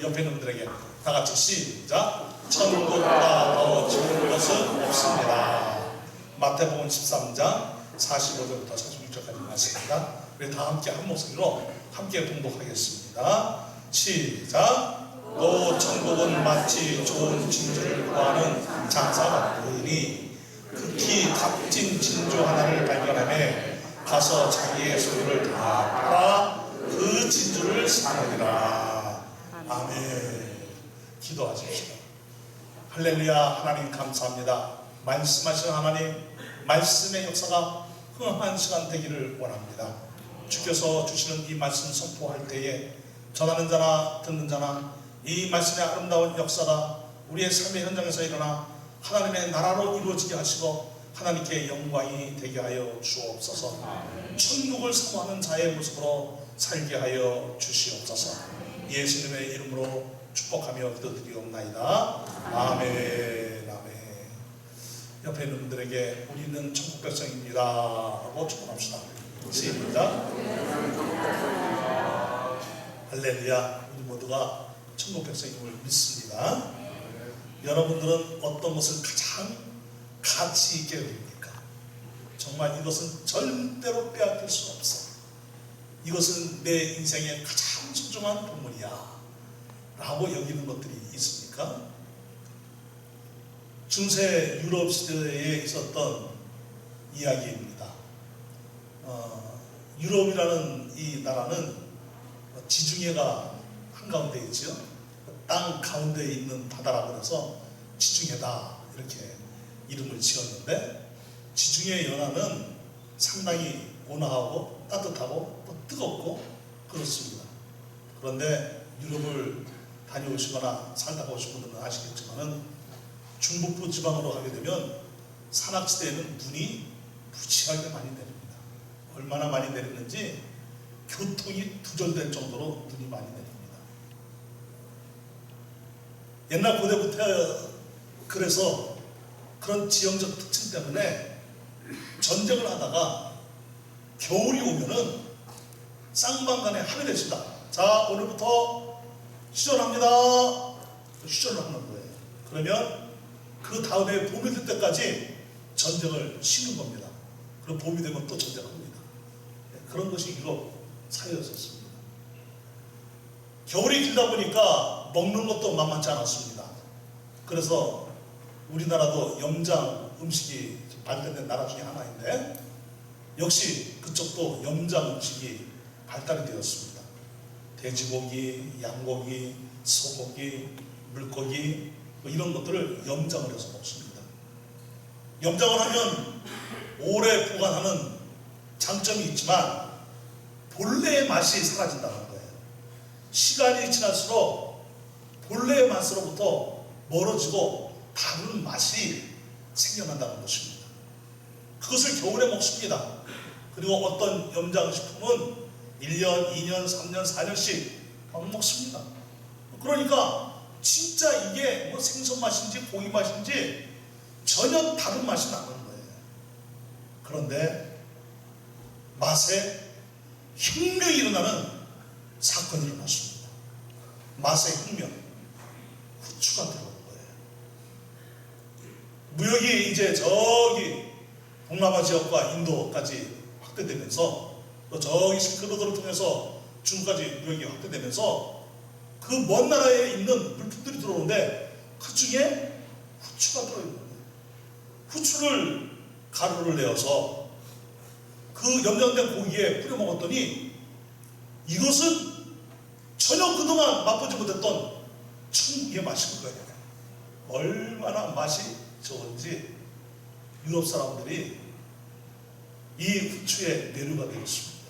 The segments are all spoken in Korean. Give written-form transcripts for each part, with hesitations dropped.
옆에 있는 분들에게 다 같이 시작. 천국보다 더 좋은 것은 없습니다. 마태복음 13장 45절부터 46절까지 말씀입니다. 우리 다 함께 한 목소리로 함께 봉독하겠습니다. 시작. 또 천국은 마치 좋은 진주를 구하는 장사가 같으니 극히 값진 진주 하나를 발견하며 가서 자기의 소유를 다 팔아 그 진주를 사느니라. 아멘. 기도하십시오. 할렐루야. 하나님 감사합니다. 말씀하시는 하나님, 말씀의 역사가 흥한 시간 되기를 원합니다. 주께서 주시는 이 말씀 선포할 때에 전하는 자나 듣는 자나 이 말씀의 아름다운 역사가 우리의 삶의 현장에서 일어나 하나님의 나라로 이루어지게 하시고 하나님께 영광이 되게 하여 주옵소서. 천국을 사모하는 자의 모습으로 살게 하여 주시옵소서. 예수님의 이름으로 축복하며 기도드리옵나이다. 아멘. 아멘. 옆에 있는 분들에게 우리는 천국 백성입니다 하고 축복합시다. 시작. 할렐루야. 우리 모두가 천국 백성임을 믿습니다. 여러분들은 어떤 것을 가장 가치 있게 여깁니까? 정말 이것은 절대로 빼앗길 수 없어. 이것은 내 인생의 가장 소중한 보물이야 라고 여기는 것들이 있습니까? 중세 유럽 시대에 있었던 이야기입니다. 유럽이라는 이 나라는 지중해가 한가운데 있죠. 땅 가운데 있는 바다라고 해서 지중해다 이렇게 이름을 지었는데, 지중해 연안은 상당히 온화하고 따뜻하고 또 뜨겁고 그렇습니다. 그런데 유럽을 다녀오시거나 살다 오신 분들은 아시겠지만은 중북부 지방으로 가게 되면 산악지대에는 눈이 무지하게 많이 내립니다. 얼마나 많이 내리는지 교통이 두절될 정도로 눈이 많이 내립니다. 옛날 고대부터 그래서 그런 지형적 특징 때문에 전쟁을 하다가 겨울이 오면은 쌍방간에 하늘에 친다. 자, 오늘부터 휴전합니다. 휴전을 하는 거예요. 그러면 그 다음에 봄이 될 때까지 전쟁을 쉬는 겁니다. 그럼 봄이 되면 또 전쟁합니다. 그런 것이 유럽 사회였었습니다. 겨울이 길다 보니까 먹는 것도 만만치 않았습니다. 그래서 우리나라도 염장 음식이 발달된 나라 중에 하나인데, 역시 그쪽도 염장 음식이 발달이 되었습니다. 돼지고기, 양고기, 소고기, 물고기 이런 것들을 염장을 해서 먹습니다. 염장을 하면 오래 보관하는 장점이 있지만 본래의 맛이 사라진다는 거예요. 시간이 지날수록 본래의 맛으로부터 멀어지고 다른 맛이 생겨난다는 것입니다. 그것을 겨울에 먹습니다. 그리고 어떤 염장식품은 1년, 2년, 3년, 4년씩 먹습니다. 그러니까 진짜 이게 뭐 생선 맛인지 고기 맛인지 전혀 다른 맛이 나는 거예요. 그런데 맛에 혁명이 일어나는 사건이 일어났습니다. 맛의 혁명. 후추가 들어오는 거예요. 무역이 이제 저기 동남아 지역과 인도까지 확대되면서, 또 저기 실크로드를 통해서 중국까지 무역이 확대되면서 그 먼 나라에 있는 물품들이 들어오는데 그 중에 후추가 들어있는 거예요. 후추를 가루를 내어서 그 염장된 고기에 뿌려 먹었더니 이것은 전혀 그동안 맛보지 못했던 천국의 맛인 거예요. 얼마나 맛이 좋은지 유럽 사람들이 이 후추에 매료가 되었습니다.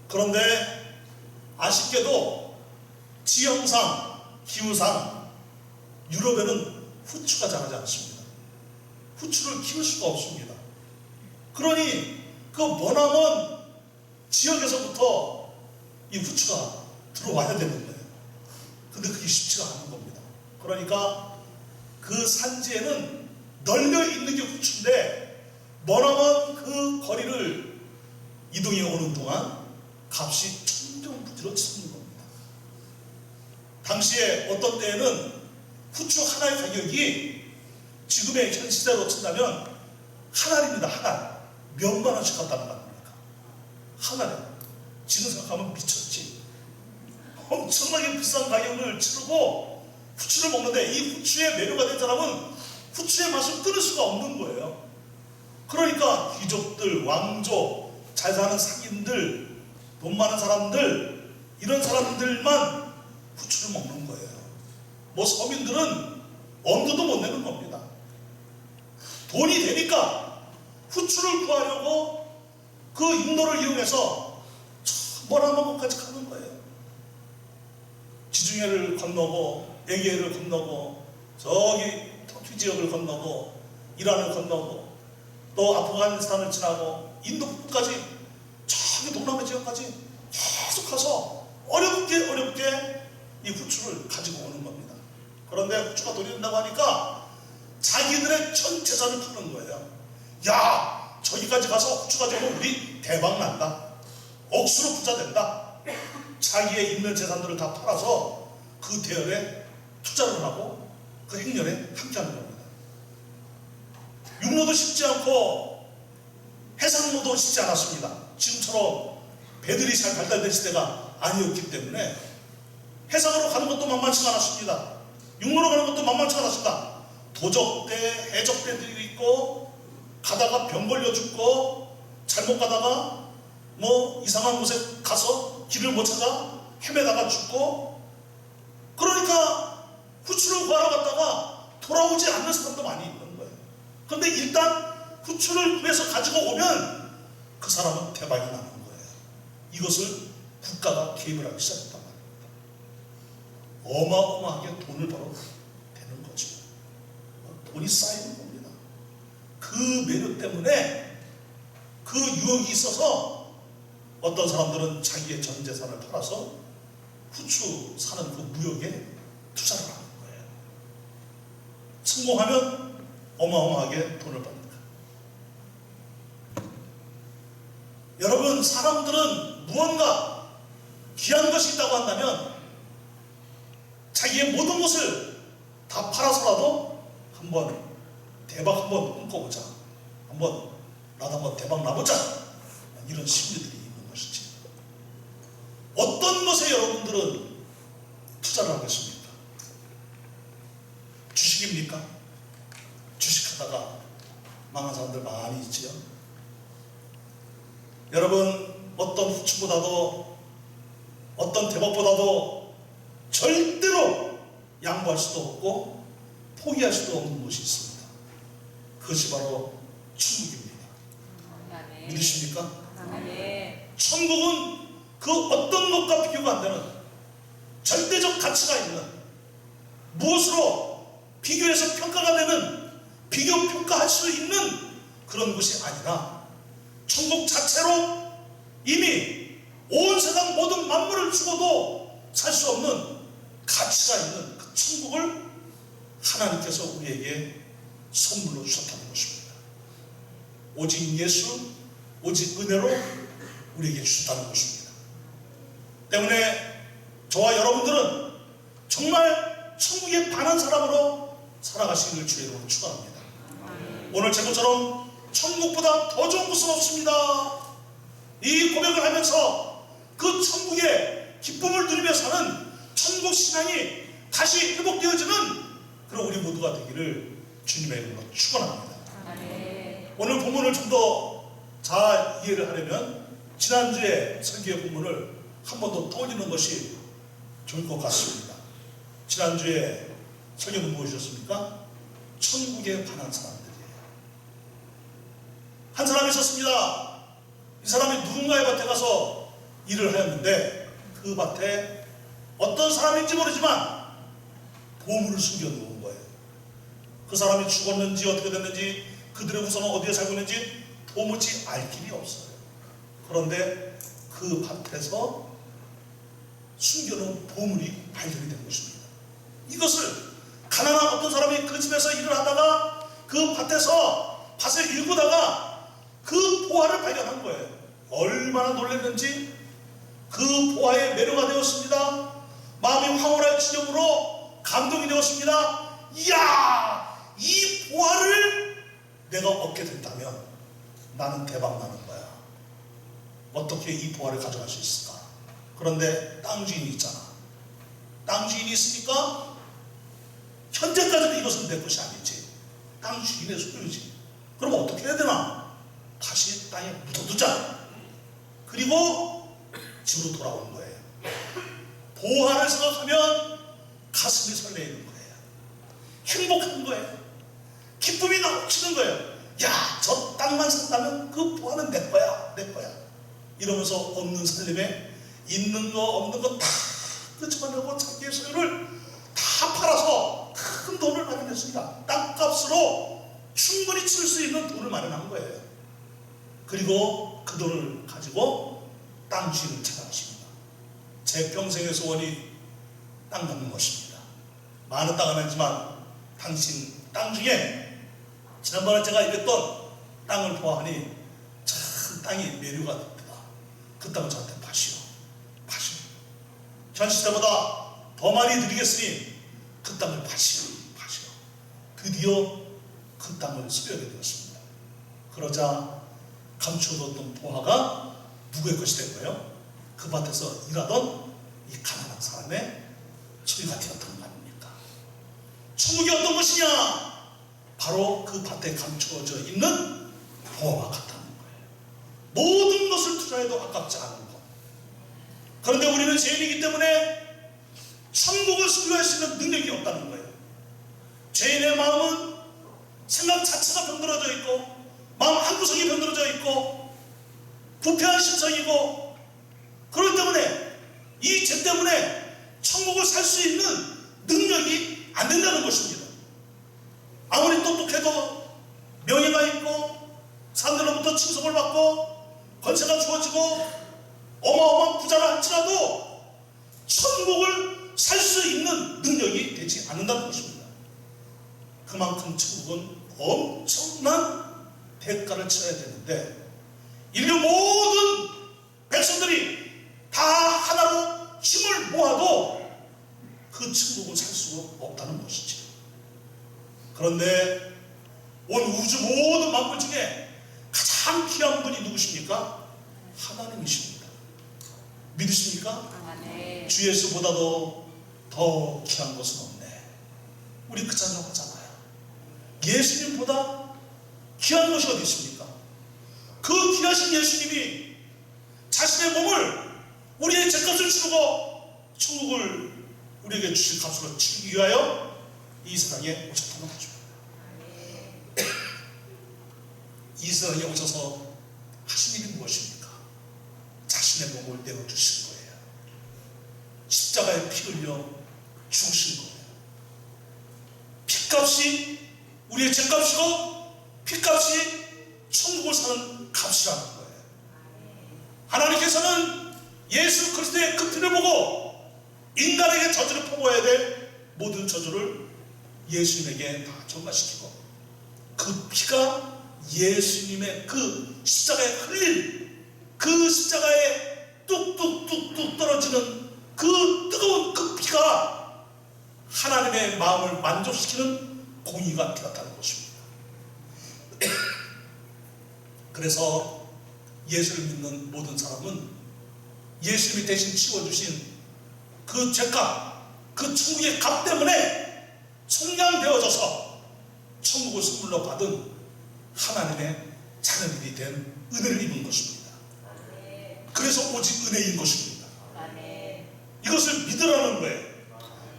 그런데 아쉽게도 지형상, 기후상 유럽에는 후추가 자라지 않습니다. 후추를 키울 수가 없습니다. 그러니 그 머나먼 지역에서부터 이 후추가 들어와야 되는 거예요. 근데 그게 쉽지가 않은 겁니다. 그러니까 그 산지에는 널려 있는 게 후추인데 머나먼 그 거리를 이동해 오는 동안 값이 천정부지로 치는 겁니다. 당시에 어떤 때에는 후추 하나의 가격이 지금의 현 시대로 친다면 한 알입니다. 한 알. 몇만 원씩 갖다는 거 아닙니까? 한 알에. 지금 생각하면 미쳤지. 엄청나게 비싼 가격을 치르고 후추를 먹는데 이 후추의 매료가 된 사람은 후추의 맛을 끊을 수가 없는 거예요. 그러니까 귀족들, 왕족, 잘 사는 상인들, 돈 많은 사람들, 이런 사람들만 후추를 먹는 거예요. 뭐 서민들은 엄두도 못 내는 겁니다. 돈이 되니까 후추를 구하려고 그 인도를 이용해서 머나먼 곳까지 가는 거예요. 지중해를 건너고 에게해를 건너고 저기 터키 지역을 건너고 이란을 건너고 또 아프가니스탄을 지나고 인도 북부까지 저기 동남아 지역까지 계속 가서 어렵게 이 후추를 가지고 오는 겁니다. 그런데 후추가 돈이 된다고 하니까 자기들의 전 재산을 파는 거예요. 야, 저기까지 가서 후추 가져오면 우리 대박 난다. 억수로 부자 된다. 자기의 있는 재산들을 다 팔아서 그 대열에 투자를 하고 그 행렬에 함께하는 겁니다. 육로도 쉽지 않고 해상로도 쉽지 않았습니다. 지금처럼 배들이 잘 발달된 시대가 아니었기 때문에 해상으로 가는 것도 만만치 않았습니다. 육로로 가는 것도 만만치 않았습니다. 도적대, 해적대들이 있고 가다가 병 걸려 죽고 잘못 가다가 뭐 이상한 곳에 가서 길을 못 찾아 헤매다가 죽고 그러니까 후추를 구하러 갔다가 돌아오지 않는 사람도 많이 있는 거예요. 그런데 일단 후추를 구해서 가지고 오면 그 사람은 대박이 나는 거예요. 이것을 국가가 개입을 하기 시작했단 말입니다. 어마어마하게 돈을 벌어 되는 거죠. 돈이 쌓이는 겁니다. 그 매력 때문에 그 유혹이 있어서 어떤 사람들은 자기의 전 재산을 팔아서 후추 사는 그 무역에 투자를 하는 거예요. 성공하면 어마어마하게 돈을 법니다. 여러분, 사람들은 무언가 귀한 것이 있다고 한다면 자기의 모든 것을 다 팔아서라도 한번 대박 한번 꿈꿔보자. 나도 한번 대박 나보자. 이런 심리들이 있는 것이지. 어떤 것에 여러분들은 투자를 하겠습니까? 주식입니까? 주식하다가 망한 사람들 많이 있지요. 여러분, 어떤 후추보다도 어떤 대박보다도 절대로 양보할 수도 없고 포기할 수도 없는 것이 있습니다. 그것이 바로 천국입니다. 믿으십니까? 천국은 그 어떤 것과 비교가 안 되는 절대적 가치가 있는, 무엇으로 비교해서 평가가 되는, 비교 평가할 수 있는 그런 것이 아니라 천국 자체로 이미 온 세상 모든 만물을 주고도 살 수 없는 가치가 있는 그 천국을 하나님께서 우리에게 선물로 주셨다는 것입니다. 오직 예수, 오직 은혜로 우리에게 주셨다는 것입니다. 때문에 저와 여러분들은 정말 천국에 반한 사람으로 살아가시기를 주의 이름으로 축원합니다. 오늘 제목처럼 천국보다 더 좋은 곳은 없습니다. 이 고백을 하면서 그 천국의 기쁨을 누리며 사는 천국 신앙이 다시 회복되어지는 그런 우리 모두가 되기를 주님의 이름으로 축원합니다. 오늘 본문을 좀 더 잘 이해를 하려면 지난주에 설교의 본문을 한 번 더 떠올리는 것이 좋을 것 같습니다. 지난주에 설교는 무엇이었습니까? 천국에 반한 사람들이에요. 한 사람이 있었습니다. 이 사람이 누군가의 밭에 가서 일을 하였는데 그 밭에 어떤 사람인지 모르지만 보물을 숨겨놓은 거예요. 그 사람이 죽었는지 어떻게 됐는지 그들의 후손은 어디에 살고 있는지 도무지 알 길이 없어요. 그런데 그 밭에서 숨겨놓은 보물이 발견이 된 것입니다. 이것을 가난한 어떤 사람이 그 집에서 일을 하다가 그 밭에서 밭을 일구다가 그 보화를 발견한 거예요. 얼마나 놀랐는지 그 보화에 매료가 되었습니다. 마음이 황홀할 지령으로 감동이 되었습니다. 이야, 이 보화를 내가 얻게 된다면 나는 대박 나는 거야. 어떻게 이 보화를 가져갈 수 있을까? 그런데 땅 주인이 있잖아. 땅 주인이 있으니까 현재까지는 이것은 내 것이 아니지. 땅 주인의 소유지. 그럼 어떻게 해야 되나? 다시 땅에 묻어두자. 그리고 집으로 돌아오는 거예요. 보화를 생각하면 가슴이 설레이는 거예요. 행복한 거예요. 기쁨이 넘치는 거예요. 야, 저 땅만 산다면 그 보화는 내 거야, 내 거야. 이러면서 없는 살림에 있는 거 없는 거 다 끄집어내고 자기의 소유를 다 팔아서 큰 돈을 마련했습니다. 땅값으로 충분히 칠 수 있는 돈을 마련한 거예요. 그리고 그 돈을 가지고 땅 주인을 찾아가십니다. 제 평생의 소원이 땅 갖는 것입니다. 많은 땅은 아니지만 당신 땅 중에 지난번에 제가 입었던 땅을 보아하니 참 땅이 매료가 됩니다. 그 땅을 저한테 파시오. 파시오. 현 시대보다 더 많이 드리겠으니 그 땅을 파시오. 파시오. 드디어 그 땅을 소유하게 되었습니다. 그러자 감추어뒀던 보화가 누구의 것이 된 거예요? 그 밭에서 일하던 이 가난한 사람의 소유가 되었던 거 아닙니까? 천국이 어떤 것이냐? 바로 그 밭에 감추어져 있는 보화와 같다는 거예요. 모든 것을 투자해도 아깝지 않은 것. 그런데 우리는 죄인이기 때문에 천국을 소유할 수 있는 능력이 없다는 거예요. 죄인의 마음은 생각 자체가 병들어져 있고 마음 한구석이 병들어져 있고 부패한 심성이고, 그렇기 때문에 이 죄 때문에 천국을 살 수 있는 능력이 안 된다는 것입니다. 아무리 똑똑해도 명예가 있고 사람들로부터 칭송을 받고 권세가 주어지고 어마어마한 부자라 할지라도 천국을 살 수 있는 능력이 되지 않는다는 것입니다. 그만큼 천국은 엄청난 대가를 치러야 되는데 인류 모든 백성들이 다 하나로 힘을 모아도 그 천국을 살 수가 없다는 것이지. 그런데 온 우주 모든 만물 중에 가장 귀한 분이 누구십니까? 하나님이십니다. 믿으십니까? 네. 주 예수보다도 더 귀한 것은 없네. 우리 그 찬양 하잖아요. 예수님보다 귀한 것이 어디 있습니까? 그 귀하신 예수님이 자신의 몸을 우리의 죄값을 치르고 천국을 우리에게 주실 값으로 치르기 위하여 이 세상에 오셨다는 거죠. 이 세상에 오셔서 하신 일이 무엇입니까? 자신의 몸을 내어주신 거예요. 십자가에 피 흘려 죽으신 거예요. 피값이 우리의 죄값이고 피값이 천국을 사는 값이라는 거예요. 하나님께서는 예수 그리스도의 그 피를 보고 인간에게 저주를 퍼부어야 될 모든 저주를 예수님에게 다 전가시키고 그 피가 예수님의 그 십자가에 흘린 그 십자가에 뚝뚝뚝뚝 떨어지는 그 뜨거운 그 피가 하나님의 마음을 만족시키는 공의가 되었다는 것입니다. 그래서 예수를 믿는 모든 사람은 예수님이 대신 치워주신 그 죄값, 그 천국의 값 때문에 속량되어져서 천국을 선물로 받은 하나님의 자녀들이 된 은혜를 입은 것입니다. 그래서 오직 은혜인 것입니다. 이것을 믿으라는 거예요.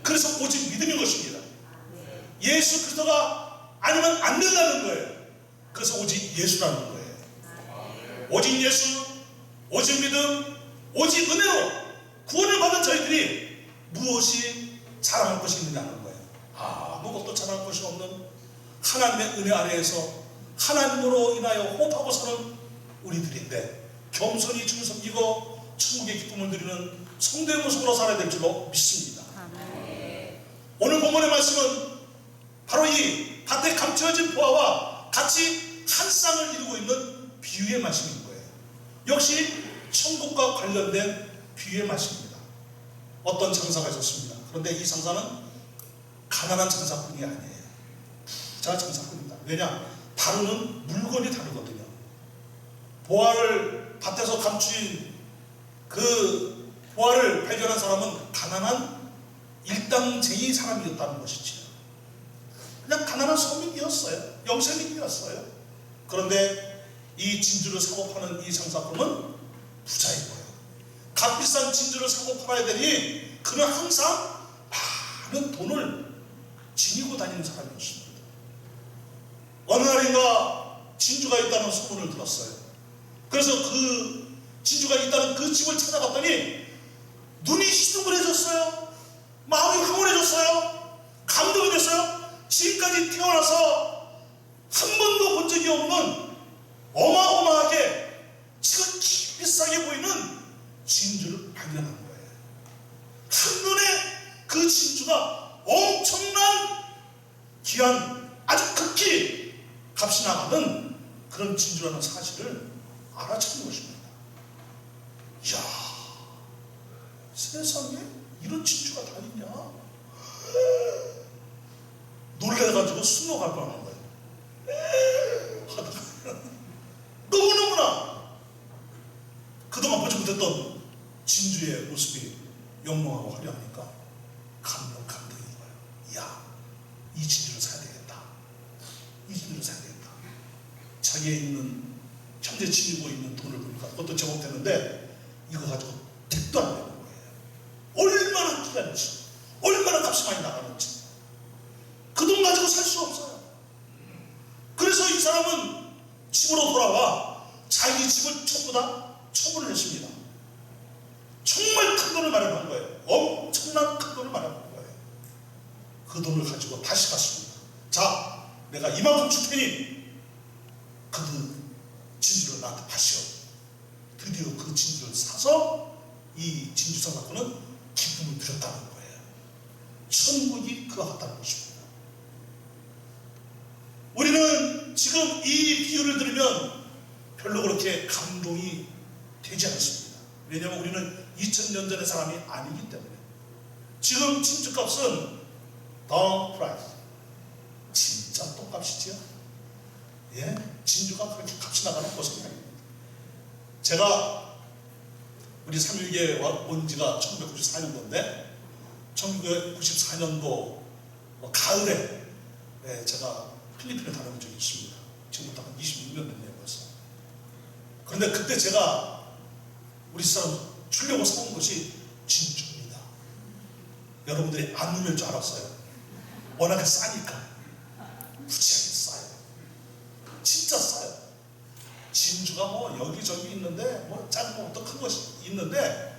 그래서 오직 믿음인 것입니다. 예수 그리스도가 아니면 안 된다는 거예요. 그래서 오직 예수라는 거예요. 오직 예수, 오직 믿음, 오직 은혜로 구원을 받은 저희들이 무엇이 자랑할 것이 있느냐는 거예요. 아무것도 자랑할 것이 없는 하나님의 은혜 아래에서 하나님으로 인하여 호흡하고 사는 우리들인데 겸손히 주를 섬기고 천국의 기쁨을 누리는 성도의 모습으로 살아야 될 줄로 믿습니다. 오늘 본문의 말씀은 바로 이 밭에 감춰진 보화와 같이 한 쌍을 이루고 있는 비유의 말씀인 거예요. 역시 천국과 관련된 비유의 말씀입니다. 어떤 장사가 있었습니다. 그런데 그런데 이 장사는 가난한 장사꾼이 아니에요. 부자 장사꾼입니다. 왜냐? 다루는 물건이 다르거든요. 보화를 밭에서 감추인 그 보화를 발견한 사람은 가난한 일당쟁이 사람이었다는 것이지요. 그냥 가난한 서민이었어요. 영세민이었어요. 그런데 이 진주를 사고 파는 이 장사꾼은 부자이고요. 값비싼 진주를 사고 팔아야 되니 그는 항상 많은 돈을 지니고 다니는 사람이었습니다. 어느 날인가 진주가 있다는 소문을 들었어요. 그래서 그 진주가 있다는 그 집을 찾아갔더니 눈이 시둥그레졌어요. 마음이 황홀해졌어요. 감동이 됐어요. 지금까지 태어나서 한 번도 본 적이 없는 어마어마하게 지극히 비싸게 보이는 진주를 발견한 거예요. 한눈에 그 진주가 엄청난 귀한 아주 극히 값이 나가는 그런 진주라는 사실을 알아차린 것입니다. 이야, 세상에 이런 진주가 다 있냐? 놀래가지고 숨어갈 뻔한 거예요. 하다가 너무너무나 그동안 보지 못했던 진주의 모습이 영롱하고 화려하니까 감동인 거예요. 이야, 이 진주를 사야 되겠다. 이 진주를 사야 되겠다. 자기의 있는 현재 지니고 있는 돈을 보니까 그것도 제법 되는데 이거 가지고 택도 안 되는 거예요. 얼마나 귀한지, 얼마나 값이 많이 나가는지 그 돈 가지고 살 수 없어요. 그래서 이 사람은 집으로 돌아와 자기 집을 전부 다 처분을 했습니다. 정말 큰 돈을 마련한 거예요. 엄청난 큰 돈을 마련한 거예요. 그 돈을 가지고 다시 갔습니다. 자, 내가 이만큼 줄 테니 그 진주를 나한테 파시오. 드디어 그 진주를 사서 이 진주 사사꾼은 기쁨을 누렸다는 거예요. 천국이 그와 같다는 것입니다. 우리는 지금 이 비유를 들으면 별로 그렇게 감동이 되지 않습니다. 왜냐하면 우리는 2000년 전의 사람이 아니기 때문에. 지금 진주값은 더 프라이스, 진짜 똥값이지요. 예? 진주가 그렇게 값이 나가는 것은 아닙니다. 제가 우리 삼일교에 온 지가 1994년도인데 1994년도 가을에 제가 필리핀에 다녀온 적이 있습니다. 지금부터 한 26년 됐네요 벌써. 그런데 그때 제가 우리 사람 주려고 사온 것이 진주입니다. 여러분들이 안 누릴 줄 알았어요. 워낙에 싸니까. 무지하게 싸요. 진짜 싸요. 진주가 뭐 여기저기 있는데 뭐 작은 것부터 큰 것이 있는데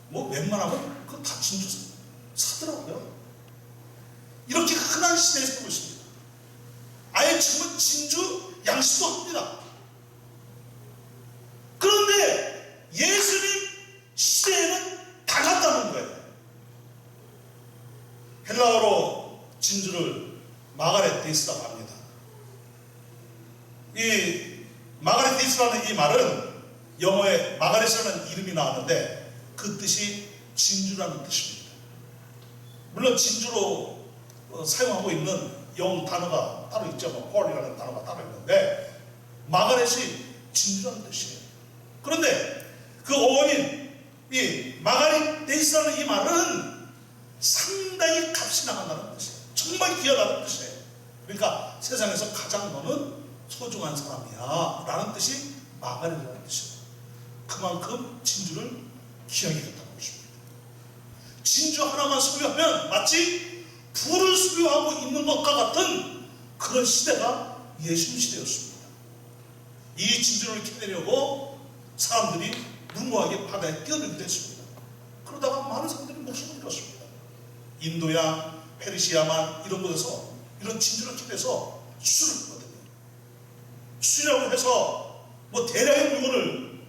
뭐 웬만하면 그거 다 진주 사더라고요. 이렇게 흔한 시대에 살고 있습니다. 아예 지금은 진주 양식도 합니다. 그런데 예수님 시대에는 다 같다는 거예요. 헬라어로 진주를 마가레테이스라고 합니다. 이 마가레테이스라는 이 말은 영어에 마가렛이라는 이름이 나왔는데 그 뜻이 진주라는 뜻입니다. 물론 진주로 사용하고 있는 영 단어가 따로 있죠. 뭐 펄이라는 단어가 따로 있는데 마가렛이 진주라는 뜻이에요. 그런데 그 어원인 이 마가레테이스라는 이 말은 상당히 값이 나간다는 뜻이에요. 정말 귀하다는 뜻이에요. 그러니까 세상에서 가장 너는 소중한 사람이야 라는 뜻이 마가렛이라는 뜻이에요. 그만큼 진주를 귀하게 했다는 것입니다. 진주 하나만 소유하면 마치 불을 소유하고 있는 것과 같은 그런 시대가 예수님 시대였습니다. 이 진주를 캐내려고 사람들이 무모하게 바다에 뛰어들기도 했습니다. 그러다가 많은 사람들이 목숨을 잃었습니다. 인도야, 페르시아만 이런 곳에서 이런 진주를 캐내서 수출을 했거든요. 수출이라고 해서 뭐 대량의 물건을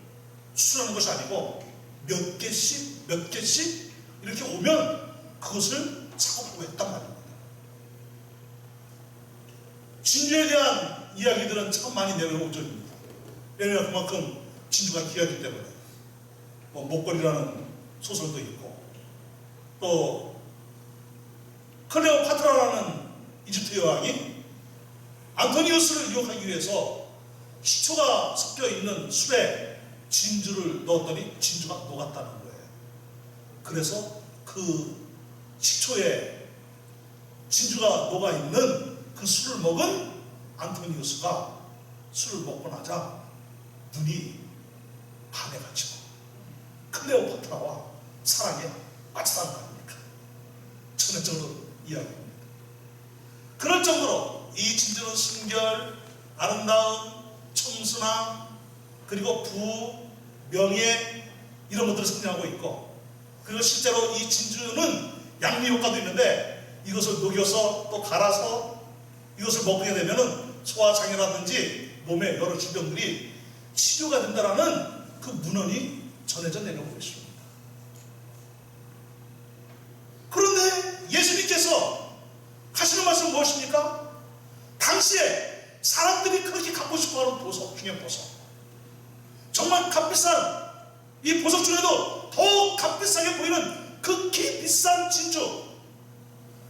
수출하는 것이 아니고 몇 개씩 이렇게 오면 그것을 작업하고 했단 말입니다. 진주에 대한 이야기들은 참 많이 내려오전입니다. 왜냐하면 그만큼 진주가 귀하기 때문에 뭐 목걸이라는 소설도 있고 또 클레오파트라라는 이집트 여왕이 안토니우스를 유혹하기 위해서 식초가 섞여 있는 술에 진주를 넣었더니 진주가 녹았다는 거예요. 그래서 그 식초에 진주가 녹아있는 그 술을 먹은 안토니우스가 술을 먹고 나자 눈이 반해가지고 클레오파트라와 사랑에 빠졌다는 거 아닙니까? 전형적으로 이야기합니다. 그럴 정도로 이 진주는 순결, 아름다움, 청순함, 그리고 부, 명예 이런 것들을 상징하고 있고, 그리고 실제로 이 진주는 양리 효과도 있는데 이것을 녹여서 또 갈아서 이것을 먹게 되면은 소화장애라든지 몸의 여러 질병들이 치료가 된다라는 그 문헌이 전해져 내려오고 있습니다. 그런데 예수님께서 하시는 말씀은 무엇입니까? 당시에 사람들이 그렇게 갖고 싶어하는 보석 중에 보석, 정말 값비싼 이 보석 중에도 더 값비싸게 보이는 극히 비싼 진주,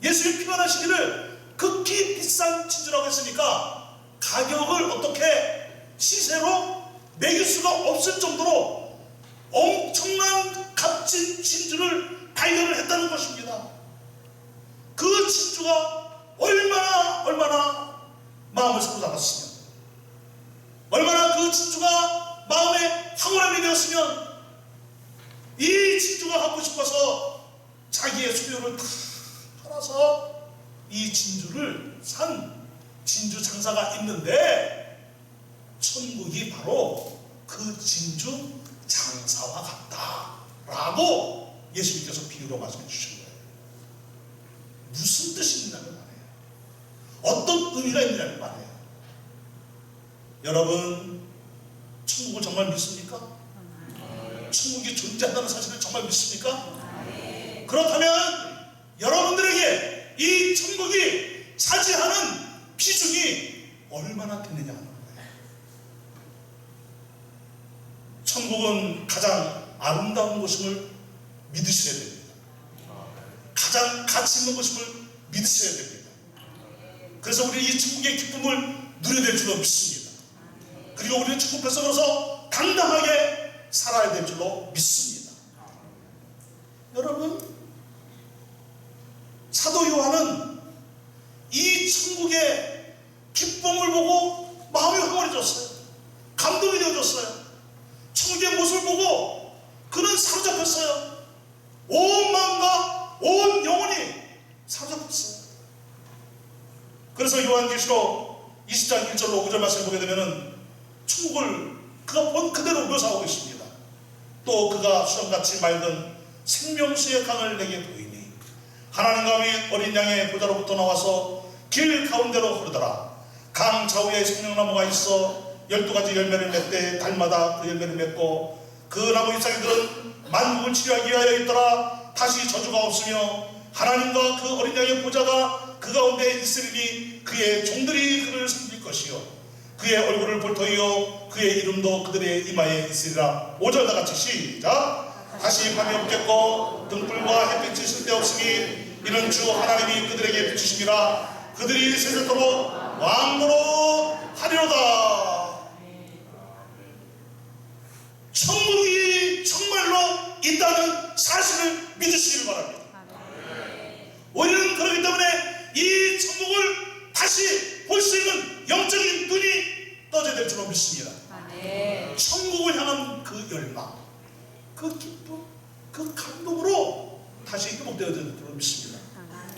예수님 피곤하시기를 극히 비싼 진주라고 했으니까 가격을 어떻게 시세로 매길 수가 없을 정도로 엄청난 값진 진주를 발견을 했다는 것입니다. 그 진주가 얼마나 마음을 사로잡았으면, 얼마나 그 진주가 마음에 황홀함이 되었으면 이 진주가 갖고 싶어서 자기의 소유를 다 팔아서 이 진주를 산 진주 장사가 있는데, 천국이 바로 그 진주 장사와 같다라고 예수님께서 비유로 말씀해 주신 거예요. 무슨 뜻이 있냐는 말이에요. 어떤 의미가 있느냐는 말이에요. 여러분, 천국을 정말 믿습니까? 천국이 존재한다는 사실을 정말 믿습니까? 그렇다면 여러분들에게 이 천국이 차지하는 비중이 얼마나 되느냐 하는 거예요. 천국은 가장 아름다운 곳임을 믿으셔야 됩니다. 가장 가치 있는 곳임을 믿으셔야 됩니다. 그래서 우리 이 천국의 기쁨을 누려야 될 줄로 믿습니다. 그리고 우리는 천국 백성으로서 당당하게 살아야 될 줄로 믿습니다. 여러분, 사도 요한은 이 천국의 기쁨을 보고 마음이 황홀해졌어요. 감동이 되어졌어요. 천국의 모습을 보고 그는 사로잡혔어요. 온 마음과 온 영혼이 사로잡혔어요. 그래서 요한계시록 20장 1절로 5절 말씀을 보게 되면은 천국을 그가 본 그대로 묘사하고 있습니다. 또 그가 수정같이 맑은 생명수의 강을 내게 보이니 하나님과 어린 양의 보좌로부터 나와서 길 가운데로 흐르더라. 강 좌우에 생명나무가 있어 12가지 열매를 맺되 달마다 그 열매를 맺고 그 나무 잎사귀들은 만국을 치료하기 위하여 있더라. 다시 저주가 없으며 하나님과 그 어린 양의 보좌가 그 가운데 있으리니 그의 종들이 그를 섬길 것이요 그의 얼굴을 볼 터이요 그의 이름도 그들의 이마에 있으리라. 5절 다같이 시작. 다시 밤이 없겠고 등불과 햇빛이 쓸데없으니 이는 주 하나님이 그들에게 비추심이라. 그들이 세세토록 왕노로 하리로다. 천국이 정말로 있다는 사실을 믿으시길 바랍니다. 우리는 그렇기 때문에 이 천국을 다시 볼 수 있는 영적인 눈이 떠져야 될 줄로 믿습니다. 천국을 향한 그 열망, 그 기쁨, 그 감동으로 다시 회복되어야 될 줄로 믿습니다.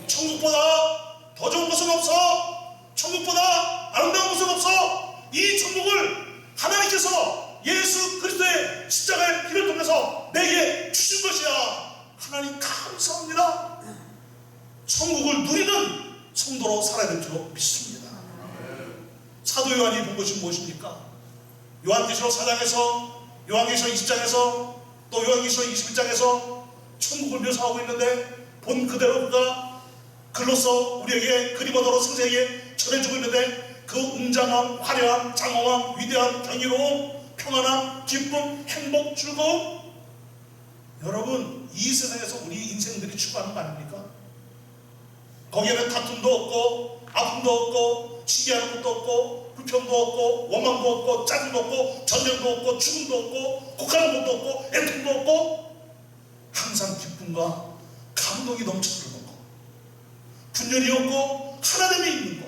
천국보다 더 좋은 것은 없어. 천국보다 아름다운 것은 없어. 이 천국을 하나님께서 예수 그리스도의 십자가의 피를 통해서 내게 주신 것이야. 하나님 감사합니다. 천국을 누리는 성도로 살아야 될 줄로 믿습니다. 사도 요한이 본 것이 무엇입니까? 요한계시록 4장에서 요한계시록 20장에서 또 요한계시록 21장에서 천국을 묘사하고 있는데 본 그대로 그가 글로써 우리에게 그림어도로 생생하게 전해주고 있는데 그 웅장함, 화려함, 장엄함, 위대함, 경이로움, 평안함, 기쁨, 행복, 즐거움, 여러분 이 세상에서 우리 인생들이 추구하는 거 아닙니까? 거기에는 다툼도 없고 아픔도 없고 시기하는 것도 없고 불평도 없고 원망도 없고 짜증도 없고 전쟁도 없고 죽음도 없고 곡하는 것도 없고 애통도 없고 항상 기쁨과 감동이 넘쳐흐르는 것, 분열이 없고 하나님이 있는 것,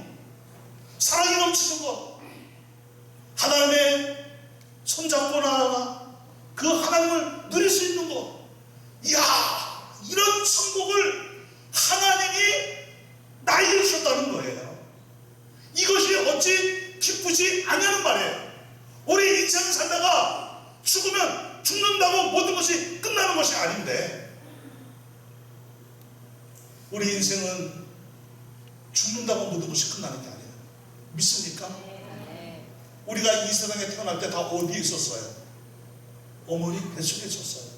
사랑이 넘치는 것, 하나님의 손잡고 나아가 그 하나님을 누릴 수 있는 것. 이야, 이런 천국을 하나님이 나에게 주셨다는 거예요. 이것이 어찌 기쁘지 아니하는 말이에요. 우리 인생을 살다가 죽으면 죽는다고 모든 것이 끝나는 것이 아닌데, 우리 인생은 죽는다고 모든 것이 끝나는 게 아니에요. 믿습니까? 우리가 이 세상에 태어날 때 다 어디에 있었어요? 어머니 뱃속에 있었어요.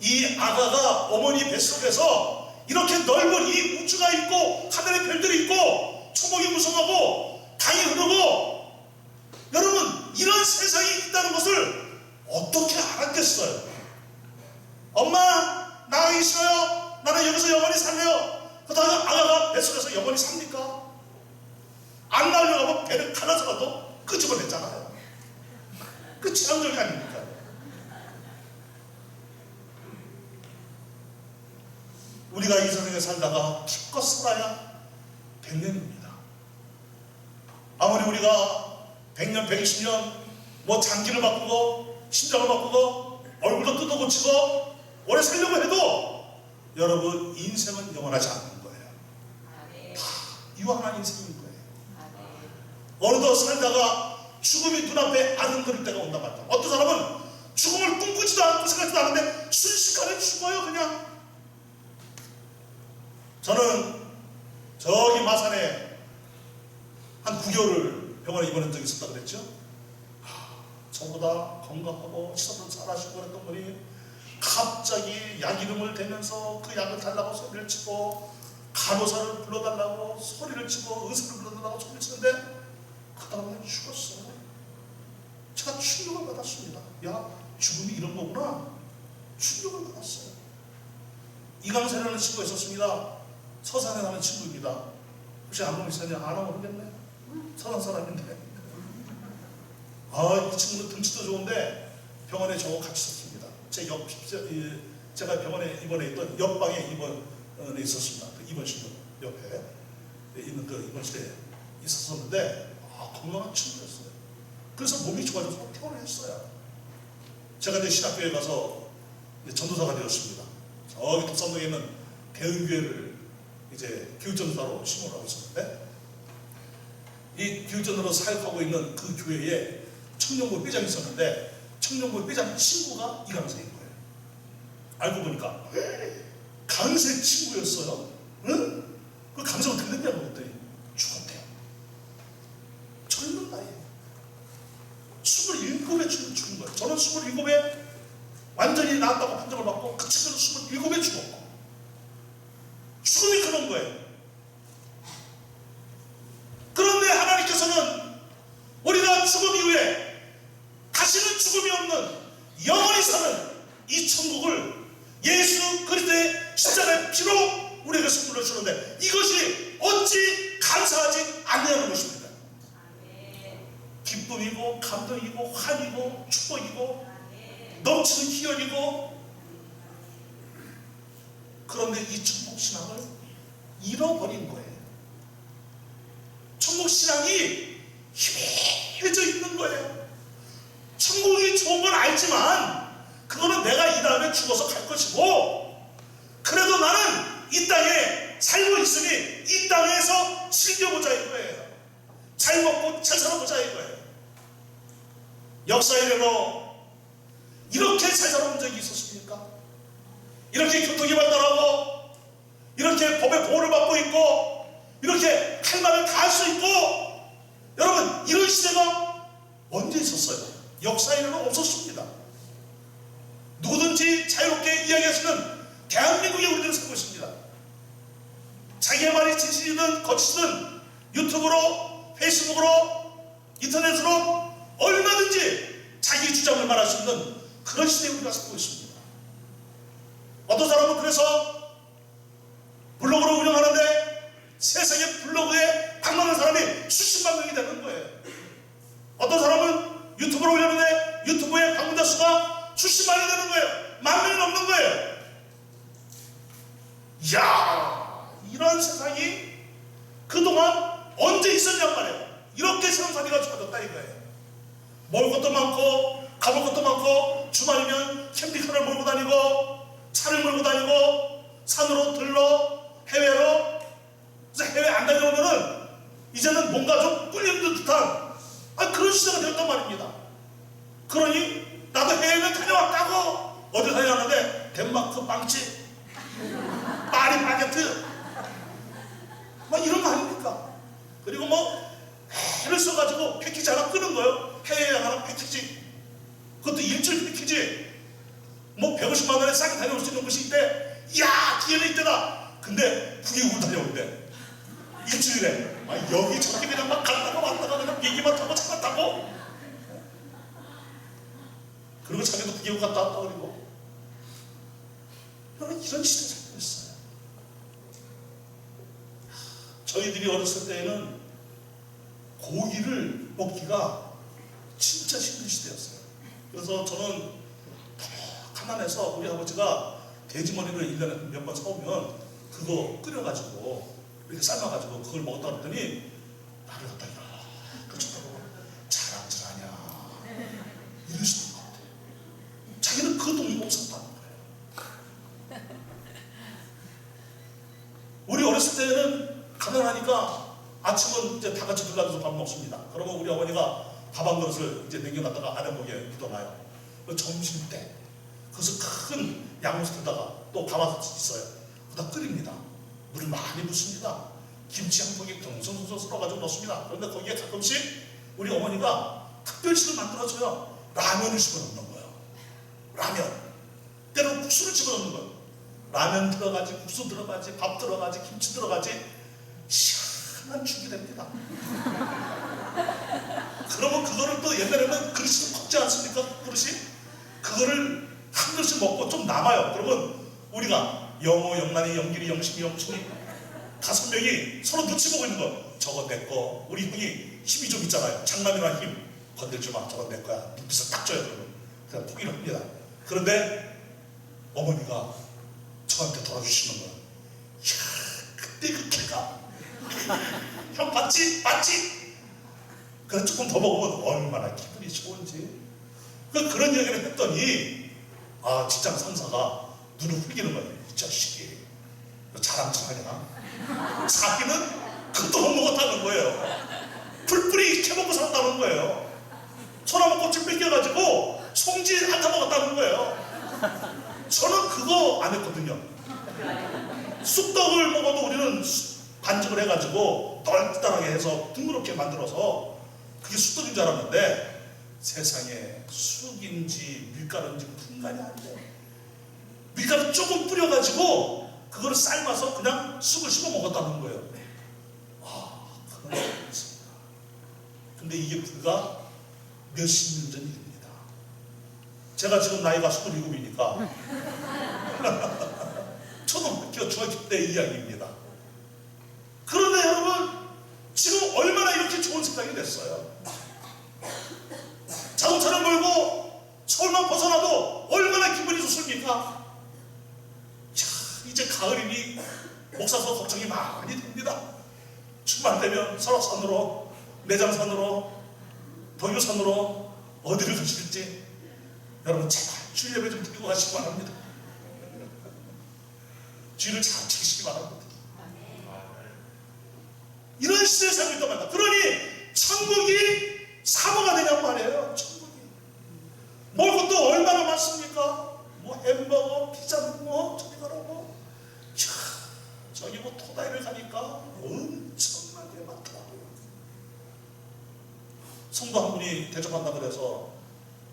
이 아가가 어머니 뱃속에서 이렇게 넓은 이 우주가 있고 하늘의 별들이 있고 천국이 무성하고 강이 흐르고, 여러분 이런 세상이 있다는 것을 어떻게 알았겠어요? 엄마 나가기 싫어요. 나는 여기서 영원히 살래요. 그러다가 아가가 뱃속에서 영원히 삽니까? 안 나오려고 하면 배를 갈라서라도 끄집어냈잖아요. 그 지상적이 아닙니까? 우리가 이 세상에 살다가 기껏 살아야 100년입니다. 아무리 우리가 100년, 120년 뭐 장기를 바꾸고 심장을 바꾸고 얼굴도 뜯어 고치고 오래 살려고 해도 여러분 인생은 영원하지 않는 거예요. 다 유한한 인생인 거예요. 어느덧 살다가 죽음이 눈앞에 아른거릴 때가 온다 말다. 어떤 사람은 죽음을 꿈꾸지도 않고 생각지도 않는데 순식간에 죽어요. 그냥. 저는 저기 마산에 한 9개월을 병원에 입원한 적이 있었다 그랬죠. 저보다 건강하고 치사도 잘하시고 그랬던 분이 갑자기 약 이름을 대면서 그 약을 달라고 소리를 치고 간호사를 불러달라고 소리를 치고 의사를 불러달라고 소리를 치는데 그 다음에 죽었어요. 제가 충격을 받았습니다. 야, 죽음이 이런 거구나. 충격을 받았어요. 이강세라는 친구가 있었습니다. 서산에 사는 친구입니다. 혹시 안놈 있었냐? 안 하면 모르겠네. 서산 사람인데. 이 친구는 등치도 좋은데 병원에 저하고 같이 있었습니다. 제가 병원에 입원해 있던 옆방에 입원에 있었습니다. 그 입원실 옆에 있는 그 입원실에 있었었는데 건강한 친구였어요. 그래서 몸이 좋아져서 퇴원을 했어요. 제가 이제 신학교에 가서 이제 전도사가 되었습니다. 저기 덕산동에 있는 대은교회를 이제 교육전도사로 신고를 하고 있었는데, 이 교육전도로 사역하고 있는 그 교회에 청년부 회장이 있었는데 청년부 회장 친구가 이강세인 거예요. 알고 보니까 강세 친구였어요. 응? 그 강세가 어떻게 됐냐고 그랬더니 죽었대요. 젊은 나이에 27에 죽은 거예요. 저는 27에 완전히 나았다고 판정을 받고 그 친구는 27에 죽었고, 죽음이 그런 거예요. 그런데 하나님께서는 우리가 죽음 이후에 다시는 죽음이 없는 영원히 사는 이 천국을 예수 그리스도의 십자가의 피로 우리에게 선물로 주는데, 이것이 어찌 감사하지 않냐는 것입니다. 기쁨이고 감동이고 환희고 축복이고 넘치는 희열이고, 그런데 이 천국 신앙을 잃어버린 거예요. 천국 신앙이 희미해져 있는 거예요. 천국이 좋은 건 알지만 그거는 내가 이 다음에 죽어서 갈 것이고, 그래도 나는 이 땅에 살고 있으니 이 땅에서 즐겨보자 이거예요. 잘 먹고 잘 살아보자 이거예요. 역사 이래로 이렇게 잘 살아본 적이 있었습니까? 이렇게 교통이 발달하고 이렇게 법의 보호를 받고 있고 이렇게 할 말을 다 할 수 있고, 여러분 이런 시대가 언제 있었어요? 역사 이래로 없었습니다. 누구든지 자유롭게 이야기하시는 대한민국에 우리들은 살고 있습니다. 자기의 말이 진실이든 거짓이든 유튜브로, 페이스북으로, 인터넷으로 얼마든지 자기 주장을 말할 수 있는 그런 시대에 우리가 살고 있습니다. 어떤 사람은 그래서 블로그를 운영하는데 60만이 되는 거예요. 10,000명이 넘는 거예요. 이야, 이런 세상이 그동안 언제 있었냔 말이에요. 이렇게 세상살이가 좋아졌다 이거예요. 먹을 것도 많고 가볼 것도 많고 주말이면 캠핑카를 몰고 다니고 차를 몰고 다니고 산으로 들러 해외로. 그래서 해외 안 다녀오면은 이제는 뭔가 좀 끌리는 듯한 그런 시대가 되었단 말입니다. 그러니 나도 해외를 다녀왔다고. 어디 다녀왔는데 덴마크 빵집, 파리 바게트 막 이런 거 아닙니까? 그리고 뭐 해를 써가지고 패키지 하나 끄는 거예요. 해외여행 하나 패키지, 그것도 일주일 패키지. 뭐 150만 원에 싸게 다녀올 수 있는 곳이 있대. 이야, 기회는 이때다. 근데 북유럽을 다녀온대. 일주일에 여기저기 그냥 막 갔다가 왔다가 그냥 비행기만 타고 차만 타고. 그리고 자기도 북유럽 갔다 왔다 그리고. 이런 시대가 살고 있어요. 저희들이 어렸을 때에는 고기를 먹기가 진짜 힘든 시대였어요. 그래서 저는 너무 가난해서 우리 아버지가 돼지머리를 1년에 몇 번 사오면 그거 끓여가지고 이렇게 삶아가지고 그걸 먹었다 그랬더니 나를 갖다 이렇게 쳐다보고 자랑질하냐 이러시는 것 같아요. 자기는 그 돈이 못 샀다는 거예요. 우리 어렸을 때는 가난하니까 아침은 이제 다 같이 들어가서 밥 먹습니다. 그러면 우리 어머니가 밥 한 그릇을 이제 남겨놨다가 아랫목에 묻어놔요. 점심 때 그래서 큰 양솥에다가 또 가마솥 있어요. 그다 끓입니다. 물을 많이 붓습니다. 김치 한 포기 덩성덩성 썰어가지고 넣습니다. 그런데 거기에 가끔씩 우리 어머니가 특별식을 만들어줘요. 라면을 집어넣는 거예요. 라면. 때로는 국수를 집어넣는 거예요. 라면 들어가지, 국수 들어가지, 밥 들어가지, 김치 들어가지. 시원한 죽이 됩니다. 그러면 그거를 또 옛날에는 그릇이 좀 컸지 않습니까? 그릇이? 그거를 한 그릇씩 먹고 좀 남아요. 그러면 우리가 영호, 영란이, 영길이, 영심이, 영순이 5명이 서로 눈치 보고 있는 거. 저거 내 거. 우리 형이 힘이 좀 있잖아요. 장남이랑 힘. 건들지 마. 저거 내 거야. 눈빛을 딱 줘요. 그냥 포기를 합니다. 그런데 어머니가 저한테 돌아주시는 거예요. 이야, 그때 그 개가 형 봤지? 봤지? 그래서 조금 더 먹으면 얼마나 기분이 좋은지. 그런 얘기를 했더니 직장 상사가 눈을 흘기는 거예요. 이 자식이 자랑질하냐? 자기는 그것도 못 먹었다는 거예요. 풀뿌리 캐먹고 살았다는 거예요. 소나무 꽃을 뺏겨가지고 송지 핥아 먹었다는 거예요. 저는 그거 안 했거든요. 쑥떡을 먹어도 우리는 반죽을 해가지고 널따하게 해서 둥그렇게 만들어서 그게 쑥떡인 줄 알았는데 세상에 쑥인지 밀가루인지 분간이 안 돼. 밀가루 조금 뿌려가지고 그거를 삶아서 그냥 쑥을 씹어 먹었다는 거예요. 그런 거 있습니다. 근데 이게 불과 몇십 년 전 일입니다. 제가 지금 나이가 27이니까 초등학교, 중학교 때 이야기입니다. 그런데 여러분, 지금 얼마나 이렇게 좋은 세상이 됐어요. 자동차를 몰고 서울만 벗어나도 얼마나 기분이 좋습니까? 이제 가을이니 목사서 걱정이 많이 됩니다. 주말 되면 설악산으로, 내장산으로, 도교산으로 어디를 가실지 여러분 제발 주일 예배 좀 드리고 가시기 바랍니다. 주일을 잘 지키시기 바랍니다. 이런 시대에 살고 있단 말이야. 그러니 천국이 사모가 되냔 말이에요. 천국이 먹을 것도 얼마나 많습니까? 뭐 햄버거, 피자, 뭐 저기 가라고. 저기 뭐 토다이를 가니까 엄청나게 많더라고요. 성도 한 분이 대접한다 그래서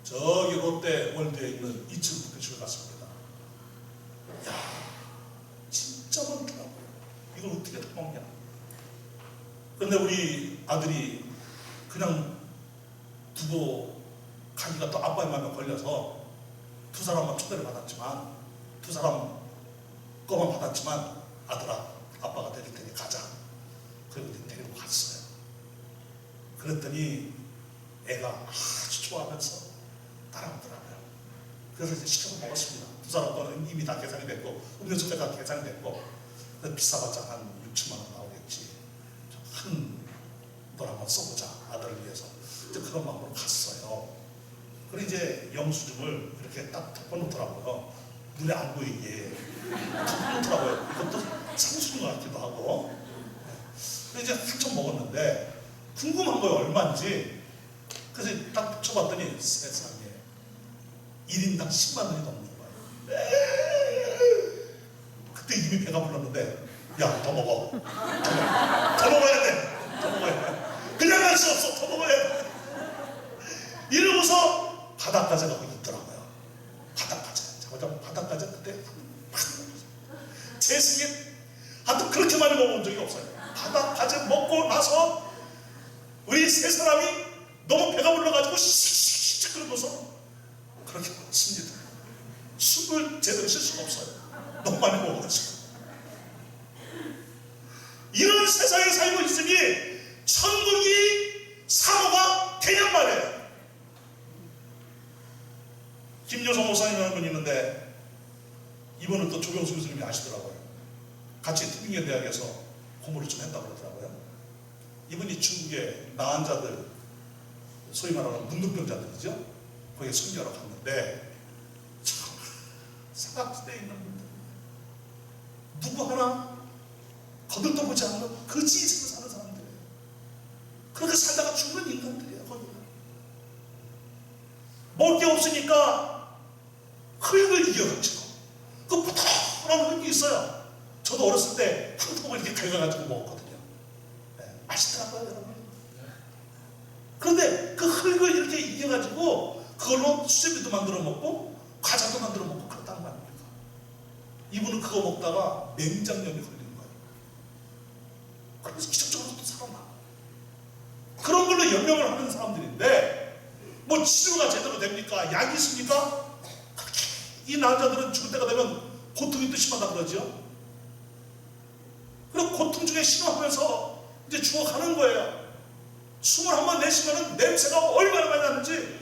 저기 롯데 월드에 있는 2층 부대집을 갔습니다. 야, 진짜 많더라고요. 이걸 어떻게 다 먹냐. 그런데 우리 아들이 그냥 두고 가기가 또 아빠의 마음에 걸려서 두 사람만 초대를 받았지만, 두 사람 거만 받았지만, 아들아, 아빠가 데릴 테니 가자. 그리고 데리고 갔어요. 그랬더니 애가 아주 좋아하면서 따라오더라고요. 그래서 이제 시켜서 먹었습니다. 두 사람 거는 이미 다 계산이 됐고 음료수까지 다 계산이 됐고 비싸봤자 한 6천만 원 나오겠지. 한 돈 한번 써보자 아들을 위해서. 이제 그런 마음으로 갔어요. 그리고 이제 영수증을 이렇게 딱 덮어놓더라고요. 눈에 안 보이게 덮어놓더라고요. 이것도 상수인 것 같기도 하고. 근데 이제 한참 먹었는데 궁금한 거예요. 얼마인지. 그래서 딱 쳐봤더니 세상에 1인당 10만 원이 넘는 거예요. 그때 이미 배가 불렀는데 야, 더 먹어. 더 먹어야 돼. 더 먹어야 돼. 그냥 할 수 없어. 더 먹어야 돼. 이러고서 바닷가재가 거기 있더라고요. 바닷가재. 바닷가재 그때 제 생에 하여튼 그렇게 많이 먹어본 적이 없어요. 바닷가재 먹고 나서 우리 세 사람이 너무 배가 불러가지고 씩씩씩 끓으면서 그렇게 먹습니다. 숨을 제대로 쉴 수가 없어요. 너무 많이 먹어가지고. 이런 세상에 살고 있으니 천국이 사고가 되냔 말이에요. 김여성 목사님이라는 분이 있는데 이분은 또 조병수 교수님이 아시더라고요. 같이 특임대 대학에서 공부를 좀 했다고 그러더라고요. 이분이 중국의 나환자들, 소위 말하는 문둥병자들이죠. 거기에 선교하러 갔는데 참 사각지대에 있는 분들 누구 하나 거들떠보지 않는 그 지에서 사는 사람들이에요. 그렇게 살다가 죽는 인간들이에요. 거기는 먹을 게 없으니까 흙을 이겨가지고 그 부드러운 흙이 있어요. 저도 어렸을 때 흙을 이렇게 긁어가지고 먹었거든요. 네, 맛있더라고요, 여러분. 그런데 그 흙을 이렇게 이겨가지고 그걸로 수제비도 만들어 먹고 과자도 만들어 먹고 그렇다는 거 아닙니까? 이분은 그거 먹다가 맹장염이 걸린 거예요. 그래서 기적적으로 또 살아나. 그런 걸로 연명을 하는 사람들인데 뭐 치료가 제대로 됩니까? 약이 있습니까? 이 남자들은 죽을 때가 되면 고통이 또 심하다 그러죠. 그리고 고통 중에 신호하면서 이제 죽어가는 거예요. 숨을 한번 내쉬면 냄새가 얼마나 많이 나는지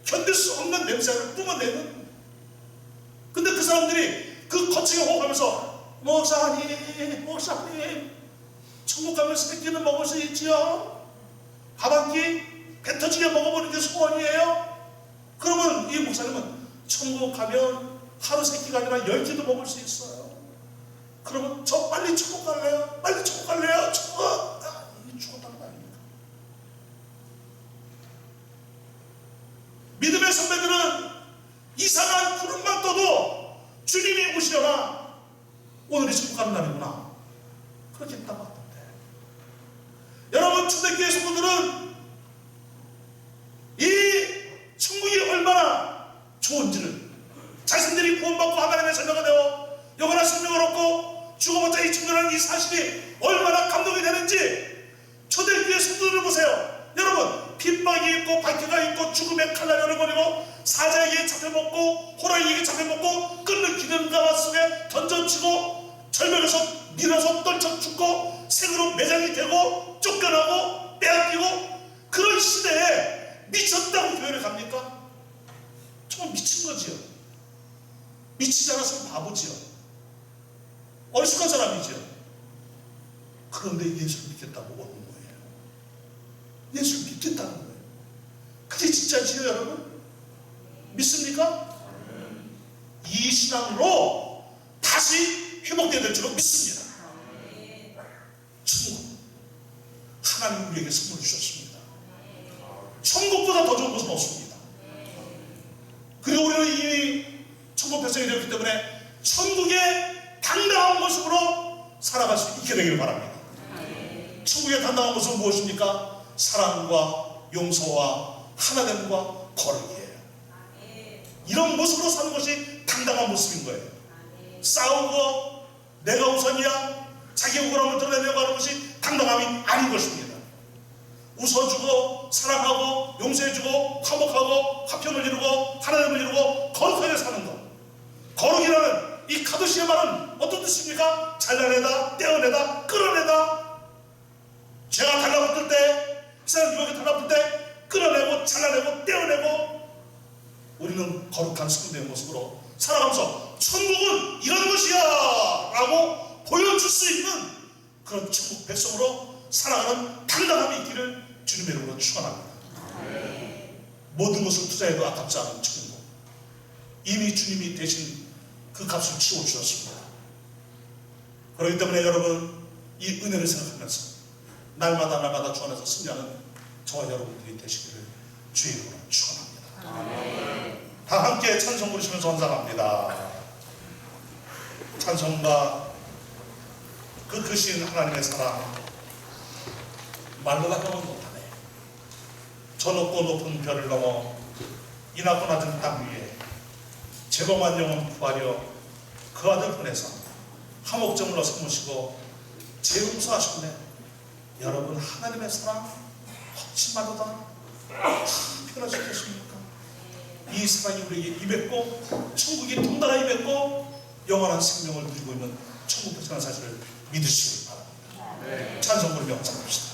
견딜 수 없는 냄새를 뿜어내는. 근데 그 사람들이 그 거치게 호흡하면서 목사님 천국 가면 새끼는 먹을 수 있지요? 밥 한 끼 배 터지게 먹어보는 게 소원이에요? 그러면 이 목사님은 천국 가면 하루 세 끼가 아니라 10끼도 먹을 수 있어요. 그러면 저 빨리 천국 갈래요? 빨리 천국 갈래요? 천국! 이게 죽었다는 거 아닙니까? 믿음의 선배들은 이상한 구름만 떠도 주님이 오시려나 오늘이 천국 가는 날이구나 그렇게 했다고 하던데, 여러분 초대교회 성도들은 이 천국이 얼마나 좋은지를 자신들이 구원받고 하나님의 자녀가 되어 영원한 생명을 얻고 죽어봤자 이 천국이라는 이 사실이 얼마나 감동이 되는지 초대교회 성도들을 보세요. 여러분 핍박이 있고 박해가 있고 죽음의 칼날이 오르거리고 사자에게 잡혀먹고 호랑이에게 잡혀먹고 끓는 기름가마 속에 던져치고 절벽에서 밀어서 떨쳐 죽고 생으로 매장이 되고 쫓겨나고 빼앗기고 그런 시대에 미쳤다고 교회를 갑니까? 정말 미친 거지요. 미치지 않았으면 바보지요. 어리숙한 사람이지요. 그런데 예수를 믿겠다고 오는 거예요. 예수를 믿겠다는 거예요. 그게 진짜지요, 여러분? 믿습니까? 이 신앙으로 다시 회복되어야 될 줄로 믿습니다. 천국, 하나님 우리에게 선물 주셨습니다. 천국보다 더 좋은 것은 없습니다. 그리고 우리는 이미 천국 백성이 되었기 때문에 천국의 당당한 모습으로 살아갈 수 있게 되기를 바랍니다. 천국의 당당한 모습은 무엇입니까? 사랑과 용서와 하나됨과 거룩이에요. 이런 모습으로 사는 것이 당당한 모습인 거예요. 싸우고 내가 우선이야 자기 억울함을 드러내려고 하는 것이 당당함이 아닌 것입니다. 웃어주고 사랑하고 용서해주고 화목하고 화평을 이루고 하나님을 이루고 거룩하게 사는 것. 거룩이라는 이 카도시의 말은 어떤 뜻입니까? 잘라내다, 떼어내다, 끌어내다. 죄가 달라붙을 때, 이 사람 유혹이 달라붙을 때 끌어내고 잘라내고 떼어내고 우리는 거룩한 성도 있는 그런 천국 백성으로 살아가는 당당함이 있기를 주님의 이름으로 축원합니다. 모든 것을 투자해도 아깝지 않은 천국, 이미 주님이 대신 그 값을 치워 주셨습니다. 그렇기 때문에 여러분, 이 은혜를 생각하면서 날마다 주 안에서 승리하는 저와 여러분들이 되시기를 주의 이름으로 축원합니다. 다 함께 찬송 부르시면서 헌상합니다. 찬송과 그 크신 하나님의 사랑 말로 다 표현 못하네. 저 높고 높은 별을 넘어 이 낮고 낮은 땅 위에 죄범한 영혼 구하려 그 아들 보내서 화목제물로 삼으시고 재용서하셨네. 여러분, 하나님의 사랑 혹시 말로다 표현할 수 있겠습니까? 이 사랑이 우리에게 임했고 천국이 통달아 임했고 영원한 생명을 누리고 있는 천국 백성의 사실을 믿으시기 바랍니다. 찬송 부르며 헌상합시다.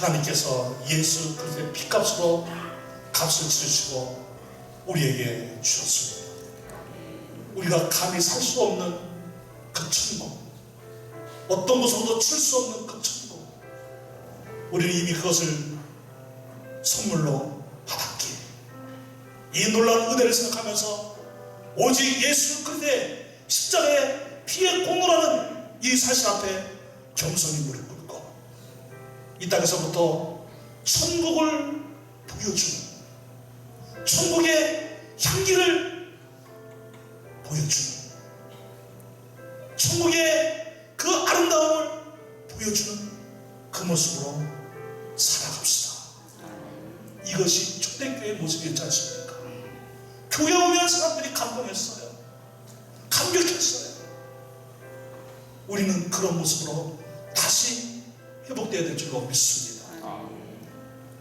하나님께서 예수 그리스도의 피값으로 값을 치르시고 우리에게 주셨습니다. 우리가 감히 살 수 없는 그 천국, 어떤 곳으로도 칠 수 없는 그 천국, 우리는 이미 그것을 선물로 받았기에 이 놀라운 은혜를 생각하면서 오직 예수 그리스도의 십자가의 피의 공로라는 이 사실 앞에 겸손히 무릎 꿇고 이 땅에서부터 천국을 보여주는, 천국의 향기를 천국의 그 아름다움을 보여주는 그 모습으로 살아갑시다. 이것이 초대교회의 모습이었지 않습니까? 교회 오면 사람들이 감동했어요. 감격했어요. 우리는 그런 모습으로 다시 회복되어야 될 줄로 믿습니다.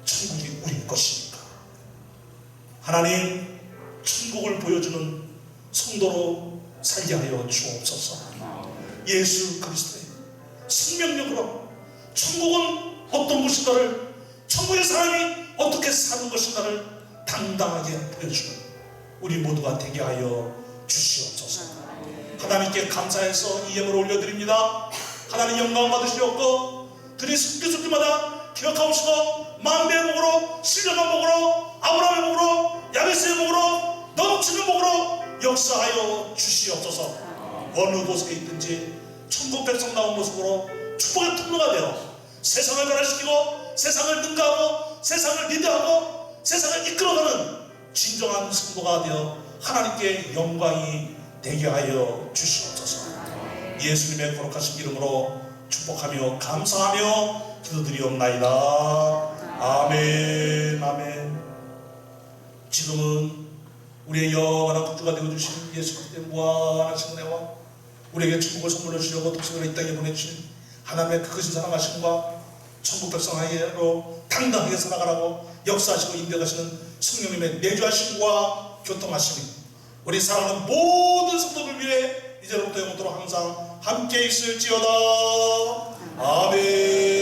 천국이 우리 것이니까. 하나님, 천국을 보여주는 성도로 살게 하여 주옵소서. 예수 그리스도의 생명력으로 천국은 어떤 것인가를, 천국의 사람이 어떻게 사는 것인가를 당당하게 보여주는 우리 모두가 되게 하여 주시옵소서. 하나님께 감사해서 이 예물을 올려드립니다. 하나님 영광 받으시옵고, 들이 숨길 때마다 기억하옵시고, 만배의 복으로, 신령한 복으로, 아브라함의 복으로, 야베스의 복으로, 넘치는 복으로 역사하여 주시옵소서. 어느 곳에 있든지 천국 백성 나온 모습으로 축복의 통로가 되어 세상을 변화시키고, 세상을 능가하고, 세상을 리드하고, 세상을 이끌어가는 진정한 성도가 되어 하나님께 영광이 되게 하여 주시옵소서. 예수님의 거룩하신 이름으로 축복하며 감사하며 기도드리옵나이다. 아멘. 아멘. 지금은 우리의 영원한 구주가 되어주신 예수 그리스도의 무한하신 은혜와 우리에게 천국을 선물로 주려고 독생을 이 땅에 보내주신 하나님의 그 크신 사랑하심과 천국 백성하게로 당당하게 살아가라고 역사하시고 인도하시는 성령님의 내주하심과 교통하심이 우리 사랑하는 모든 성도들 위해 이제로부터 영원토록 항상 함께 있을지어다. 아멘.